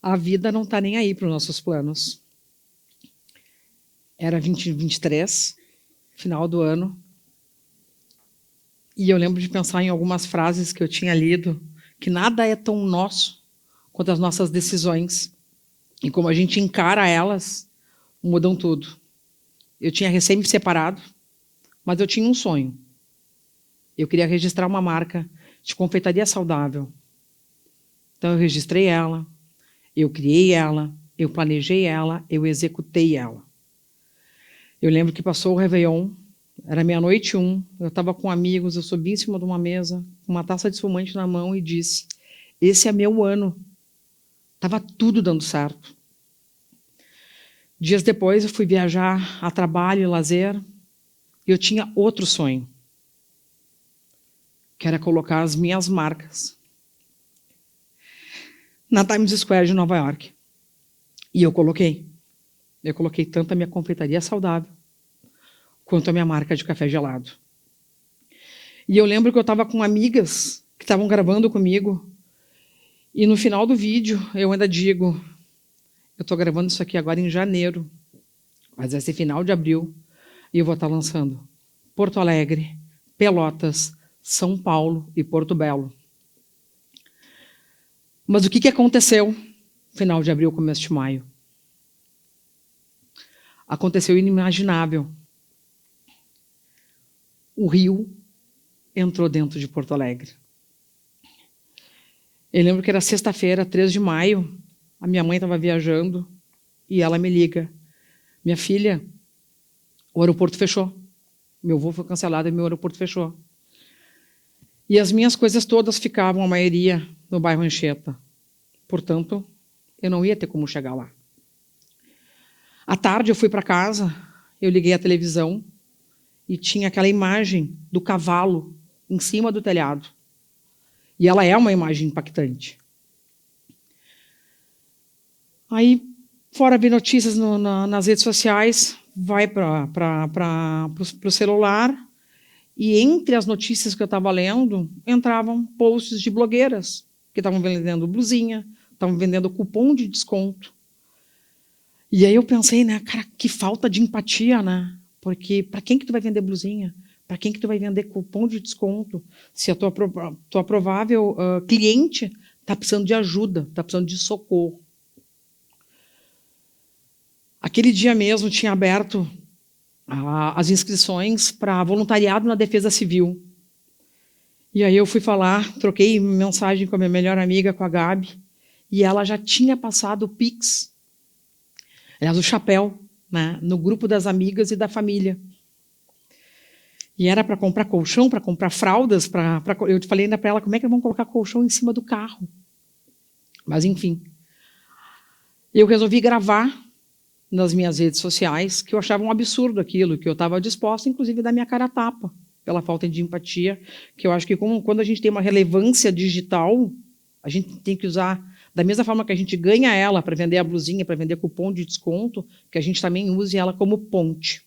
A vida não está nem aí para os nossos planos. Era 2023, final do ano, e eu lembro de pensar em algumas frases que eu tinha lido, que nada é tão nosso quanto as nossas decisões, e como a gente encara elas, mudam tudo. Eu tinha recém me separado, mas eu tinha um sonho. Eu queria registrar uma marca de confeitaria saudável. Então eu registrei ela, eu criei ela, eu planejei ela, eu executei ela. Eu lembro que passou o Réveillon, era 00:01, eu estava com amigos, eu subi em cima de uma mesa, com uma taça de espumante na mão e disse, esse é meu ano. Estava tudo dando certo. Dias depois eu fui viajar a trabalho e lazer, e eu tinha outro sonho, que era colocar as minhas marcas na Times Square de Nova York. E eu coloquei. Eu coloquei tanto a minha confeitaria saudável, quanto a minha marca de café gelado. E eu lembro que eu estava com amigas que estavam gravando comigo, e no final do vídeo eu ainda digo, eu estou gravando isso aqui agora em janeiro, mas vai ser final de abril, e eu vou estar lançando Porto Alegre, Pelotas, São Paulo e Porto Belo. Mas o que aconteceu final de abril, começo de maio? Aconteceu o inimaginável. O rio entrou dentro de Porto Alegre. Eu lembro que era sexta-feira, 3 de maio, a minha mãe estava viajando e ela me liga. Minha filha, o aeroporto fechou. Meu voo foi cancelado e meu aeroporto fechou. E as minhas coisas todas ficavam, a maioria, no bairro Anchieta. Portanto, eu não ia ter como chegar lá. À tarde eu fui para casa, eu liguei a televisão e tinha aquela imagem do cavalo em cima do telhado. E ela é uma imagem impactante. Aí, fora ver notícias nas redes sociais, vai para o celular, e entre as notícias que eu estava lendo, entravam posts de blogueiras que estavam vendendo blusinha, estavam vendendo cupom de desconto. E aí eu pensei, né, cara, que falta de empatia, né? Porque para quem que tu vai vender blusinha? Para quem que tu vai vender cupom de desconto? Se a tua provável cliente está precisando de ajuda, está precisando de socorro. Aquele dia mesmo tinha aberto as inscrições para voluntariado na Defesa Civil. E aí eu fui falar, troquei mensagem com a minha melhor amiga, com a Gabi, e ela já tinha passado o Pix, aliás, o chapéu, né, no grupo das amigas e da família. E era para comprar colchão, para comprar fraldas, eu falei ainda para ela como é que vão colocar colchão em cima do carro. Mas, enfim. Eu resolvi gravar nas minhas redes sociais, que eu achava um absurdo aquilo, que eu estava disposta, inclusive, a dar minha cara a tapa, pela falta de empatia, que eu acho que quando a gente tem uma relevância digital, a gente tem que usar, da mesma forma que a gente ganha ela para vender a blusinha, para vender cupom de desconto, que a gente também use ela como ponte.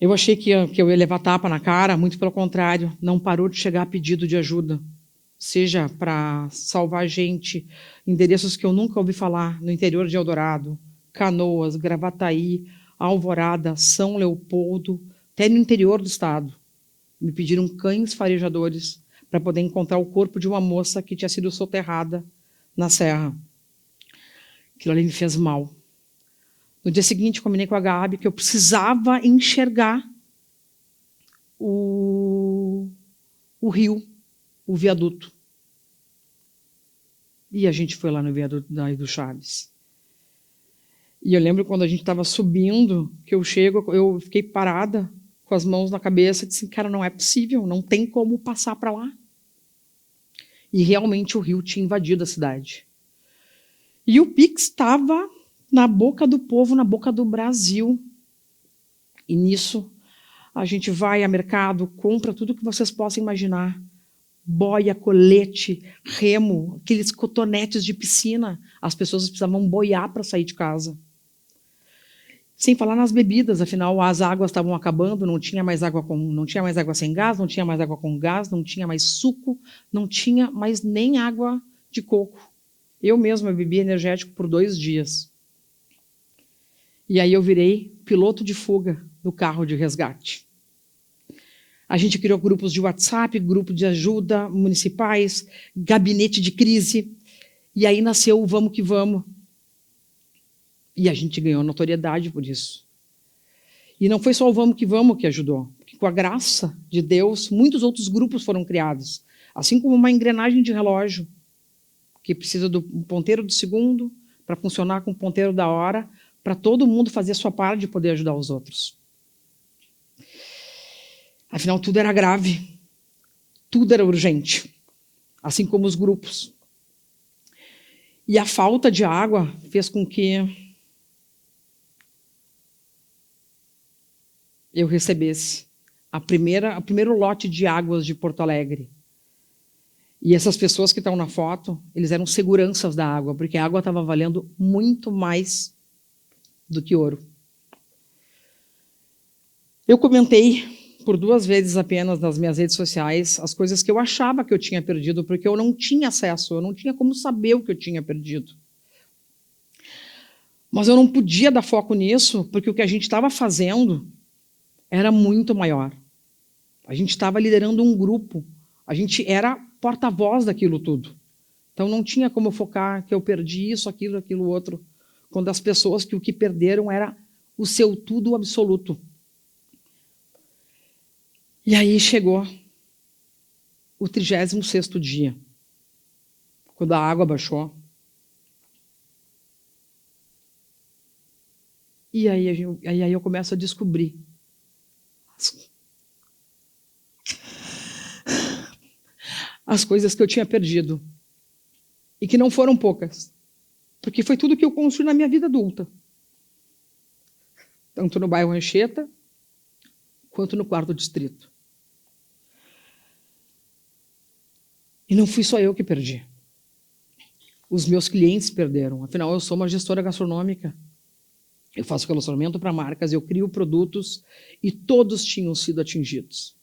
Eu achei que eu ia levar tapa na cara, muito pelo contrário, não parou de chegar pedido de ajuda, seja para salvar gente, endereços que eu nunca ouvi falar, no interior de Eldorado, Canoas, Gravataí, Alvorada, São Leopoldo, até no interior do estado. Me pediram cães farejadores para poder encontrar o corpo de uma moça que tinha sido soterrada na serra. Aquilo ali me fez mal. No dia seguinte, combinei com a Gabi que eu precisava enxergar o rio, o viaduto. E a gente foi lá no viaduto do Chaves. E eu lembro quando a gente estava subindo, que eu fiquei parada, com as mãos na cabeça, e disse, cara, não é possível, não tem como passar para lá. E realmente o rio tinha invadido a cidade. E o Pix estava na boca do povo, na boca do Brasil. E nisso, a gente vai ao mercado, compra tudo que vocês possam imaginar. Boia, colete, remo, aqueles cotonetes de piscina. As pessoas precisavam boiar para sair de casa. Sem falar nas bebidas, afinal, as águas estavam acabando, não tinha mais água sem gás, não tinha mais água com gás, não tinha mais suco, não tinha mais nem água de coco. Eu mesma bebi energético por 2 dias. E aí eu virei piloto de fuga do carro de resgate. A gente criou grupos de WhatsApp, grupo de ajuda municipais, gabinete de crise. E aí nasceu o Vamos que Vamos. E a gente ganhou notoriedade por isso. E não foi só o Vamos que ajudou. Porque com a graça de Deus, muitos outros grupos foram criados. Assim como uma engrenagem de relógio, que precisa do ponteiro do segundo, para funcionar com o ponteiro da hora, para todo mundo fazer a sua parte de poder ajudar os outros. Afinal, tudo era grave. Tudo era urgente. Assim como os grupos. E a falta de água fez com que eu recebesse o primeiro lote de águas de Porto Alegre. E essas pessoas que estão na foto, eles eram seguranças da água, porque a água estava valendo muito mais do que ouro. Eu comentei por 2 vezes apenas nas minhas redes sociais as coisas que eu achava que eu tinha perdido, porque eu não tinha acesso, eu não tinha como saber o que eu tinha perdido. Mas eu não podia dar foco nisso, porque o que a gente estava fazendo era muito maior. A gente estava liderando um grupo, a gente era porta-voz daquilo tudo. Então não tinha como focar que eu perdi isso, aquilo outro, quando as pessoas que o que perderam era o seu tudo absoluto. E aí chegou o 36º dia, quando a água baixou. E aí eu começo a descobrir as coisas que eu tinha perdido. E que não foram poucas. Porque foi tudo que eu construí na minha vida adulta. Tanto no bairro Anchieta, quanto no 4º distrito. E não fui só eu que perdi. Os meus clientes perderam. Afinal, eu sou uma gestora gastronômica. Eu faço relacionamento para marcas, eu crio produtos e todos tinham sido atingidos.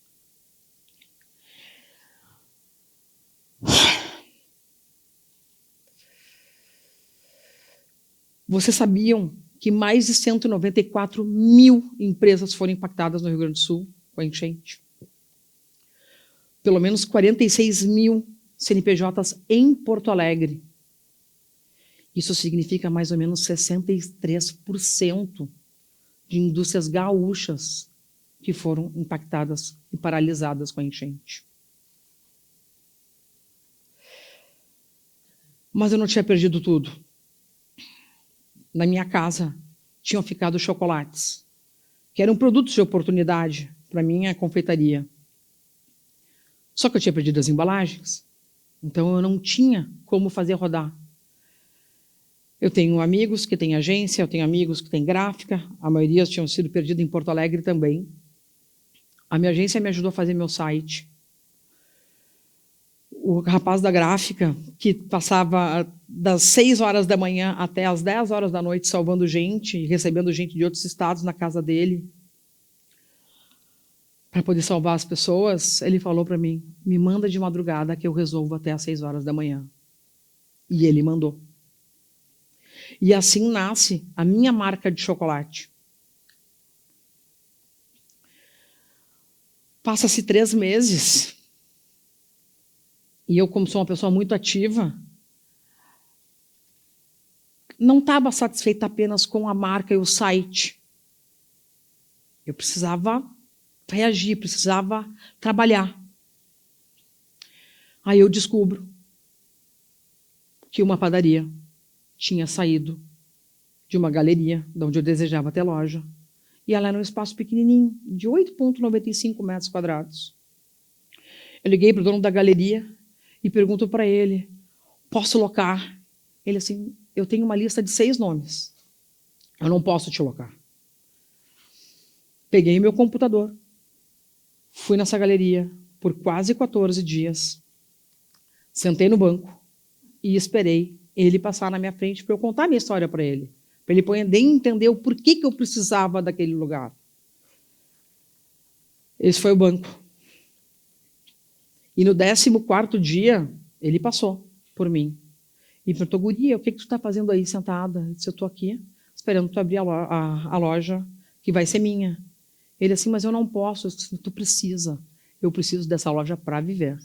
Vocês sabiam que mais de 194 mil empresas foram impactadas no Rio Grande do Sul com a enchente? Pelo menos 46 mil CNPJs em Porto Alegre. Isso significa mais ou menos 63% de indústrias gaúchas que foram impactadas e paralisadas com a enchente. Mas eu não tinha perdido tudo. Na minha casa tinham ficado chocolates, que eram produtos de oportunidade para minha confeitaria. Só que eu tinha perdido as embalagens, então eu não tinha como fazer rodar. Eu tenho amigos que têm agência, eu tenho amigos que têm gráfica, a maioria tinham sido perdidos em Porto Alegre também. A minha agência me ajudou a fazer meu site. O rapaz da gráfica, que passava das 6 horas da manhã até as 10 horas da noite salvando gente e recebendo gente de outros estados na casa dele, para poder salvar as pessoas, ele falou para mim, me manda de madrugada que eu resolvo até as 6 horas da manhã. E ele mandou. E assim nasce a minha marca de chocolate. Passa-se 3 meses e eu, como sou uma pessoa muito ativa, não estava satisfeita apenas com a marca e o site. Eu precisava reagir, precisava trabalhar. Aí eu descubro que uma padaria tinha saído de uma galeria, de onde eu desejava ter loja, e ela era um espaço pequenininho, de 8,95 metros quadrados. Eu liguei para o dono da galeria e pergunto para ele, posso locar? Ele assim, eu tenho uma lista de 6 nomes, eu não posso te locar. Peguei meu computador, fui nessa galeria por quase 14 dias, sentei no banco e esperei ele passar na minha frente para eu contar a minha história para ele poder entender o porquê que eu precisava daquele lugar. Esse foi o banco. E no 14º dia, ele passou por mim. E perguntou, guria, o que tu está fazendo aí sentada? Eu disse, eu estou aqui, esperando tu abrir a loja, que vai ser minha. Ele assim, mas eu não posso. Eu disse, tu precisa. Eu preciso dessa loja para viver.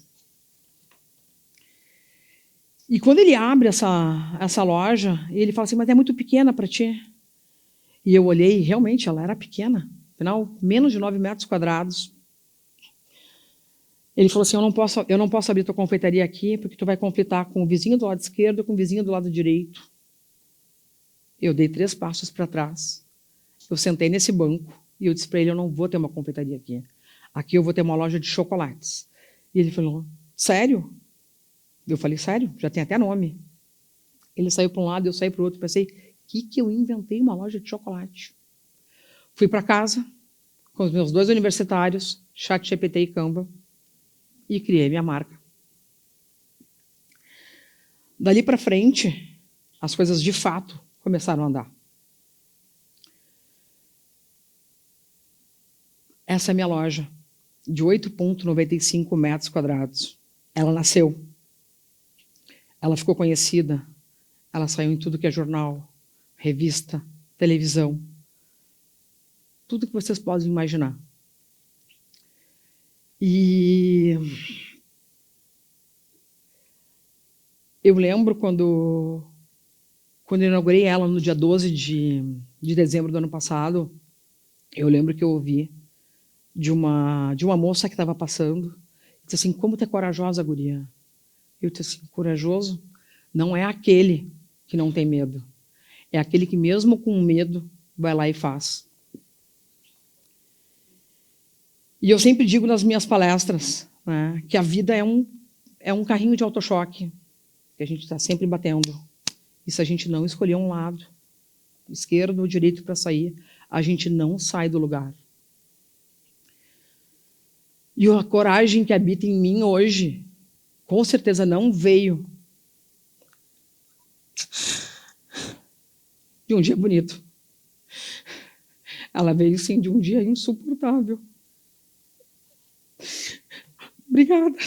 E quando ele abre essa loja, ele fala assim, mas é muito pequena para ti. E eu olhei, e realmente, ela era pequena. Afinal, menos de 9 metros quadrados. Ele falou assim, eu não posso abrir tua confeitaria aqui, porque tu vai conflitar com o vizinho do lado esquerdo e com o vizinho do lado direito. Eu dei 3 passos para trás. Eu sentei nesse banco e eu disse para ele, eu não vou ter uma confeitaria aqui. Aqui eu vou ter uma loja de chocolates. E ele falou, sério? Eu falei, sério? Já tem até nome. Ele saiu para um lado, eu saí para o outro. Pensei, que eu inventei uma loja de chocolate? Fui para casa com os meus 2 universitários, ChatGPT e Canva, e criei minha marca. Dali para frente, as coisas de fato começaram a andar. Essa é a minha loja, de 8,95 metros quadrados. Ela nasceu. Ela ficou conhecida. Ela saiu em tudo que é jornal, revista, televisão. Tudo que vocês podem imaginar. E eu lembro quando eu inaugurei ela no dia 12 de dezembro do ano passado, eu lembro que eu ouvi de uma moça que estava passando, disse assim, como tu é corajosa, guria. Eu disse assim, corajoso não é aquele que não tem medo, é aquele que mesmo com medo vai lá e faz. E eu sempre digo nas minhas palestras, né, que a vida é um carrinho de auto-choque, que a gente está sempre batendo. E se a gente não escolher um lado, esquerdo ou direito para sair, a gente não sai do lugar. E a coragem que habita em mim hoje, com certeza não veio de um dia bonito. Ela veio, sim, de um dia insuportável. Obrigada.